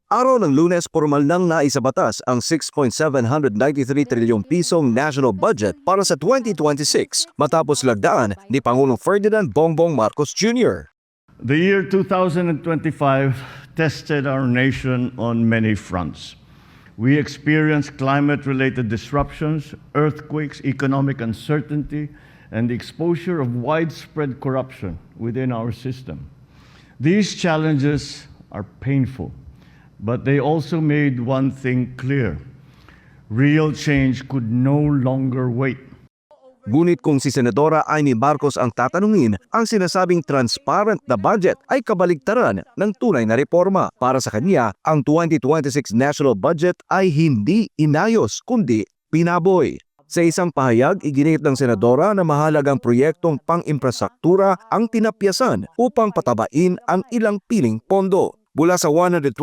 Araw ng Lunes, formal nang naisabatas ang 6.793 trilyong pisong national budget para sa 2026 matapos lagdaan ni Pangulong Ferdinand Bongbong Marcos Jr. The year 2025 tested our nation on many fronts. We experienced climate-related disruptions, earthquakes, economic uncertainty, and the exposure of widespread corruption within our system. These challenges are painful, but they also made one thing clear: real change could no longer wait. Ngunit kung si Senadora Amy Marcos ang tatanungin, ang sinasabing transparent na budget ay kabaligtaran ng tunay na reforma. Para sa kanya, ang 2026 national budget ay hindi inayos kundi pinaboy. Sa isang pahayag, iginit ng Senadora na mahalagang proyektong pang-infrastruktura ang tinapyasan upang patabain ang ilang piling pondo. Mula sa 121.5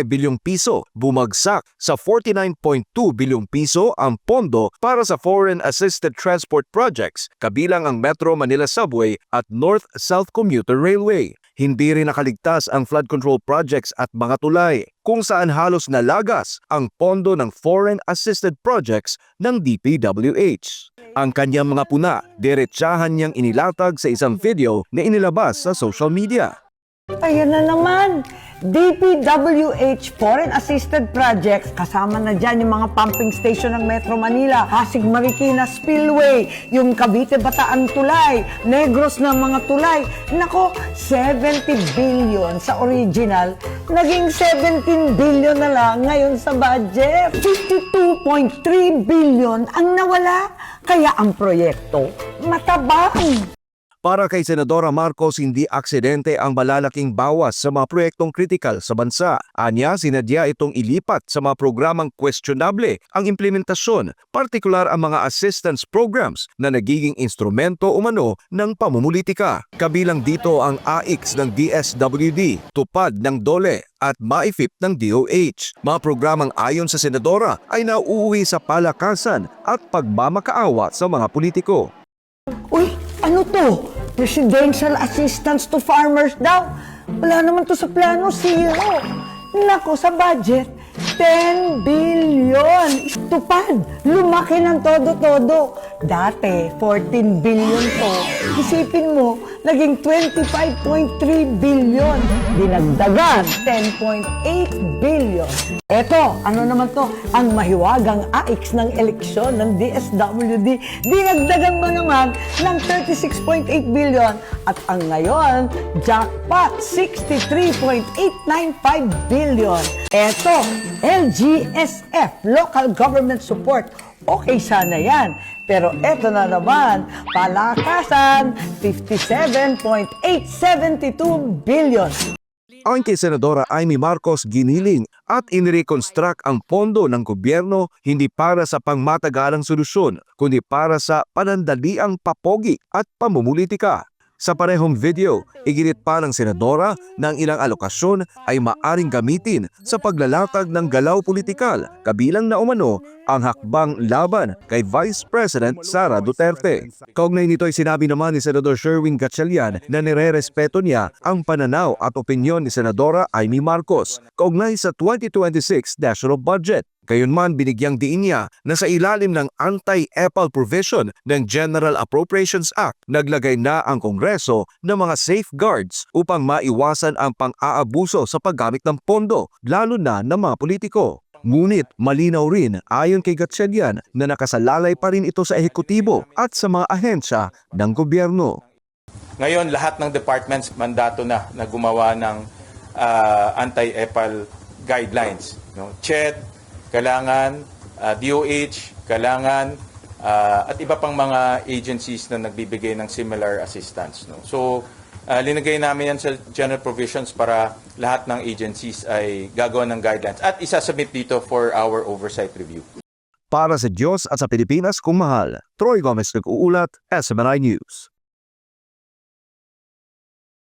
bilyong piso, bumagsak sa 49.2 bilyong piso ang pondo para sa foreign assisted transport projects, kabilang ang Metro Manila Subway at North-South Commuter Railway. Hindi rin nakaligtas ang flood control projects at mga tulay, kung saan halos nalagas ang pondo ng foreign assisted projects ng DPWH. Ang kanyang mga puna, diretsahan niyang inilatag sa isang video na inilabas sa social media. Ayan na naman, DPWH Foreign Assisted Projects, kasama na dyan yung mga pumping station ng Metro Manila, Pasig Marikina Spillway, yung Cavite Bataan Tulay, Negros na mga tulay. Nako, 70 billion sa original, naging 17 billion na lang ngayon sa budget. 52.3 billion ang nawala, kaya ang proyekto matabang. Para kay Senadora Marcos, hindi aksidente ang malalaking bawas sa mga proyektong kritikal sa bansa. Anya, sinadya itong ilipat sa mga programang questionable ang implementasyon, partikular ang mga assistance programs na nagiging instrumento umano ng pamumulitika. Kabilang dito ang AIX ng DSWD, tupad ng DOLE at MAIFIP ng DOH. Mga programang ayon sa Senadora ay nauuwi sa palakasan at pagmamakaawa sa mga politiko. Uy, ano to? Presidential assistance to farmers daw. Wala naman to sa plano, zero. Nako, sa budget, 10 billion. Tupad, lumaki ng todo-todo. Dati, 14 billion to. Isipin mo, naging 25.3 billion. Dinagdagan, 10.8 billion. Eto, ano naman to? Ang mahiwagang AIX ng eleksyon ng DSWD. Dinagdagan mo naman ng 36.8 billion. At ang ngayon, jackpot, 63.895 billion. Eto, LGSF, Local Government Support. Okay sana yan. Pero eto na naman, palakasan, 57.872 billion. Ayon kay Senadora Amy Marcos, giniling at inireconstruct ang pondo ng gobyerno hindi para sa pangmatagalang solusyon, kundi para sa panandaliang papogi at pamumulitika. Sa parehong video, iginit pa ng Senadora na ang ilang alokasyon ay maaring gamitin sa paglalatag ng galaw politikal, kabilang na umano ang hakbang laban kay Vice President Sara Duterte. Kaugnay nito ay sinabi naman ni Senador Sherwin Gatchalian na nirerespeto niya ang pananaw at opinyon ni Senadora Amy Marcos kaugnay sa 2026 national budget. Gayunman, binigyang diin niya na sa ilalim ng anti-EPAL provision ng General Appropriations Act, naglagay na ang Kongreso ng mga safeguards upang maiwasan ang pang-aabuso sa paggamit ng pondo, lalo na ng mga politiko. Ngunit malinaw rin ayon kay Gatchalian na nakasalalay pa rin ito sa ehekutibo at sa mga ahensya ng gobyerno. Ngayon, lahat ng departments mandato na gumawa ng anti-EPAL guidelines. No? CHED, kailangan, DOH, kailangan, at iba pang mga agencies na nagbibigay ng similar assistance. No? So, linagay namin yan sa general provisions para lahat ng agencies ay gagawa ng guidelines at isasubmit dito for our oversight review. Para sa Diyos at sa Pilipinas kung mahal, Troy Gomez nag-uulat, SMNI News.